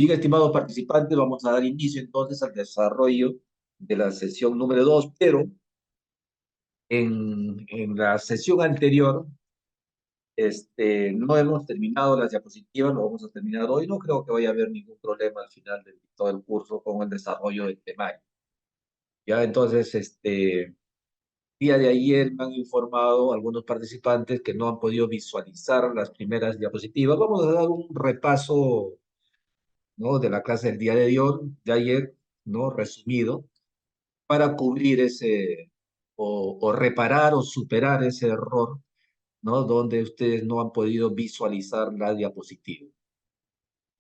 Bien, estimados participantes, vamos a dar inicio entonces al desarrollo de la sesión número 2, pero en la sesión anterior no hemos terminado las diapositivas, lo vamos a terminar hoy. No creo que vaya a haber ningún problema al final de todo el curso con el desarrollo del temario. Ya, entonces, día de ayer me han informado algunos participantes que no han podido visualizar las primeras diapositivas. Vamos a dar un repaso, ¿no?, de la clase del día de ayer, ¿no?, resumido, para cubrir o reparar o superar ese error, ¿no?, donde ustedes no han podido visualizar la diapositiva.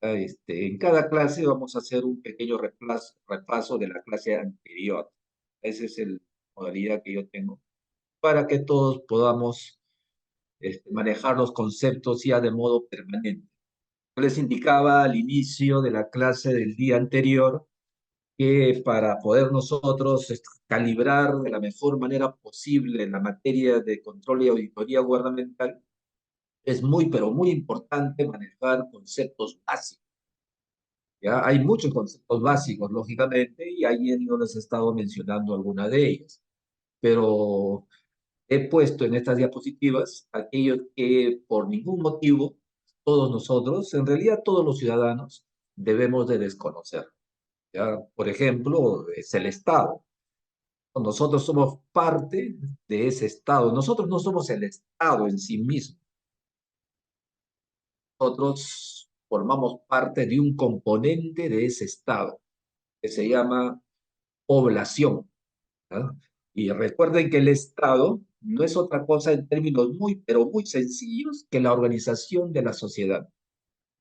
En cada clase vamos a hacer un pequeño repaso de la clase anterior. Esa es la modalidad que yo tengo, para que todos podamos manejar los conceptos ya de modo permanente. Yo les indicaba al inicio de la clase del día anterior que para poder nosotros calibrar de la mejor manera posible la materia de control y auditoría gubernamental, es muy, pero muy importante manejar conceptos básicos. ¿Ya? Hay muchos conceptos básicos, lógicamente, y ayer yo les he estado mencionando algunas de ellas, pero he puesto en estas diapositivas aquellos que por ningún motivo todos nosotros, en realidad todos los ciudadanos, debemos de desconocer. ¿Ya? Por ejemplo, es el Estado. Nosotros somos parte de ese Estado. Nosotros no somos el Estado en sí mismo. Nosotros formamos parte de un componente de ese Estado que se llama población. ¿Ya? Y recuerden que el Estado no es otra cosa en términos muy, pero muy sencillos que la organización de la sociedad.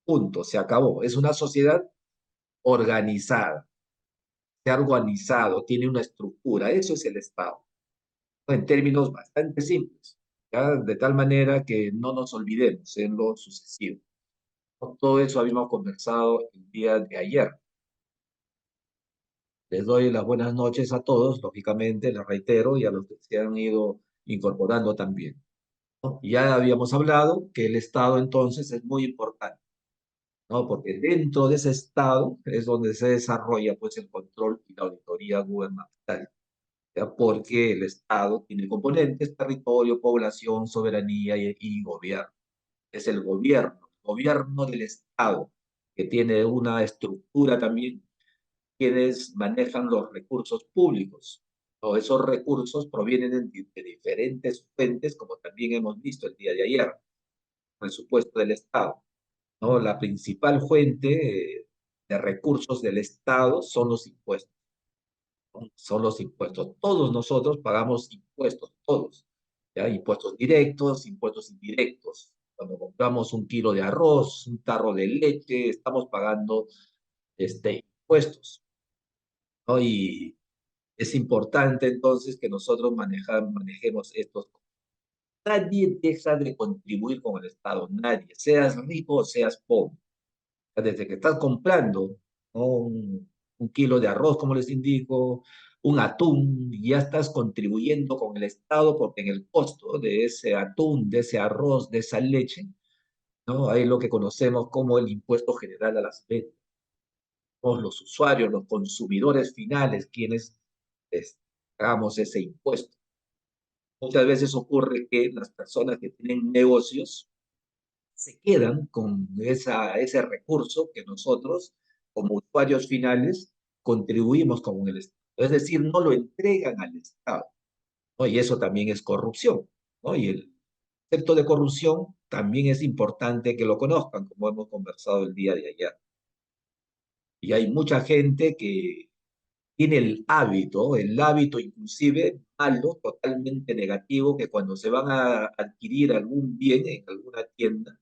Punto, se acabó. Es una sociedad organizada, se ha organizado, tiene una estructura. Eso es el Estado, en términos bastante simples, ¿ya? De tal manera que no nos olvidemos en lo sucesivo. Todo eso habíamos conversado el día de ayer. Les doy las buenas noches a todos, lógicamente, les reitero, y a los que se han ido incorporando también, ¿no? Ya habíamos hablado que el Estado entonces es muy importante, ¿no? Porque dentro de ese Estado es donde se desarrolla pues el control y la auditoría gubernamental. ¿Ya? Porque el Estado tiene componentes: territorio, población, soberanía y gobierno. Es el gobierno del Estado, que tiene una estructura también, quienes manejan los recursos públicos. O esos recursos provienen de diferentes fuentes, como también hemos visto el día de ayer, presupuesto del Estado, ¿no? La principal fuente de recursos del Estado son los impuestos. Son los impuestos. Todos nosotros pagamos impuestos, todos. ¿Ya? Impuestos directos, impuestos indirectos. Cuando compramos un kilo de arroz, un tarro de leche, estamos pagando impuestos, ¿no? Y es importante entonces que nosotros manejemos estos. Nadie deja de contribuir con el Estado, nadie, seas rico o seas pobre. Desde que estás comprando, ¿no?, un kilo de arroz, como les indico, un atún, ya estás contribuyendo con el Estado, porque en el costo de ese atún, de ese arroz, de esa leche, ¿no?, hay lo que conocemos como el impuesto general a las ventas. Somos los usuarios, los consumidores finales, quienes pagamos ese impuesto. Muchas veces ocurre que las personas que tienen negocios se quedan con ese recurso que nosotros, como usuarios finales, contribuimos con el Estado. Es decir, no lo entregan al Estado, ¿no? Y eso también es corrupción, ¿no? Y el concepto de corrupción también es importante que lo conozcan, como hemos conversado el día de ayer. Y hay mucha gente que tiene el hábito inclusive malo, totalmente negativo, que cuando se van a adquirir algún bien en alguna tienda,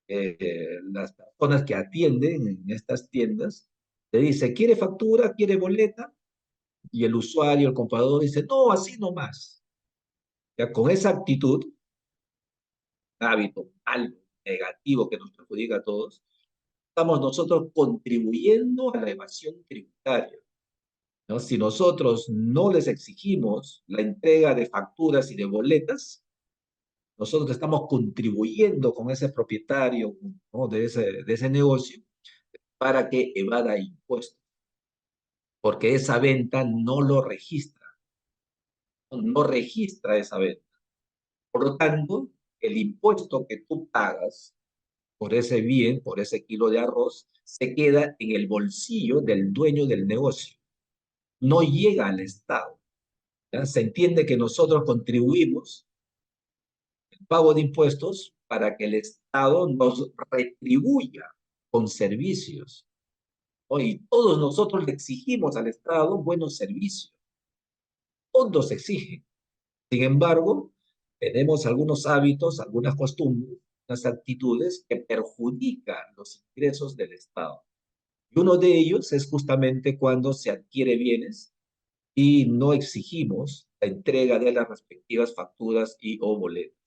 las personas que atienden en estas tiendas te dice: ¿quiere factura? ¿Quiere boleta? Y el usuario, el comprador dice: no, así nomás. Ya, con esa actitud, hábito algo negativo que nos perjudica a todos, estamos nosotros contribuyendo a la evasión tributaria, ¿no? Si nosotros no les exigimos la entrega de facturas y de boletas, nosotros estamos contribuyendo con ese propietario, ¿no?, de ese negocio, para que evada impuestos, porque esa venta no lo registra, no registra esa venta. Por lo tanto, el impuesto que tú pagas por ese bien, por ese kilo de arroz, se queda en el bolsillo del dueño del negocio, no llega al Estado. ¿Ya? Se entiende que nosotros contribuimos el pago de impuestos para que el Estado nos retribuya con servicios. ¿No? Y todos nosotros le exigimos al Estado buenos servicios. Todos exigen. Sin embargo, tenemos algunos hábitos, algunas costumbres, unas actitudes que perjudican los ingresos del Estado. Y uno de ellos es justamente cuando se adquiere bienes y no exigimos la entrega de las respectivas facturas y o boletos,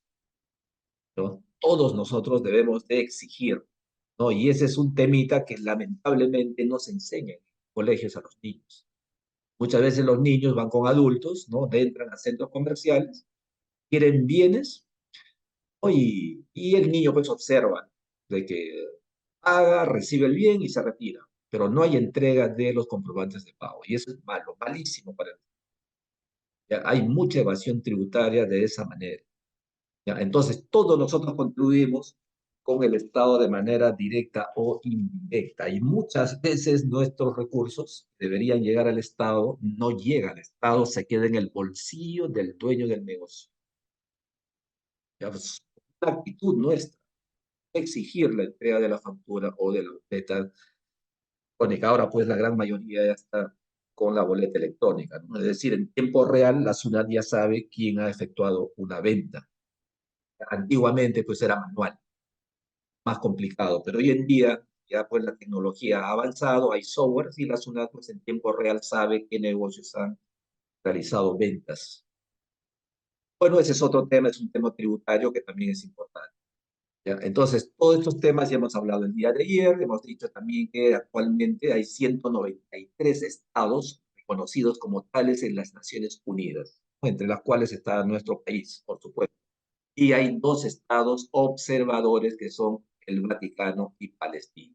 ¿no? Todos nosotros debemos de exigir, ¿no? Y ese es un temita que lamentablemente no se enseña en colegios a los niños. Muchas veces los niños van con adultos, ¿no? Entran a centros comerciales, quieren bienes, ¿no? Y el niño pues observa de que paga, recibe el bien y se retira, pero no hay entrega de los comprobantes de pago. Y eso es malo, malísimo para el. ¿Ya? Hay mucha evasión tributaria de esa manera. ¿Ya? Entonces, todos nosotros contribuimos con el Estado de manera directa o indirecta. Y muchas veces nuestros recursos deberían llegar al Estado, no llega al Estado, se queda en el bolsillo del dueño del negocio. ¿Ya? Pues, una actitud nuestra, exigir la entrega de la factura o de la boleta electrónica. Ahora, pues, la gran mayoría ya está con la boleta electrónica, ¿no? Es decir, en tiempo real, la SUNAT ya sabe quién ha efectuado una venta. Antiguamente, pues, era manual, más complicado, pero hoy en día ya pues la tecnología ha avanzado, hay softwares y la SUNAT pues en tiempo real sabe qué negocios han realizado ventas. Bueno, ese es otro tema, es un tema tributario que también es importante. ¿Ya? Entonces, todos estos temas ya hemos hablado el día de ayer, hemos dicho también que actualmente hay 193 estados reconocidos como tales en las Naciones Unidas, entre las cuales está nuestro país, por supuesto. Y hay dos estados observadores que son el Vaticano y Palestina.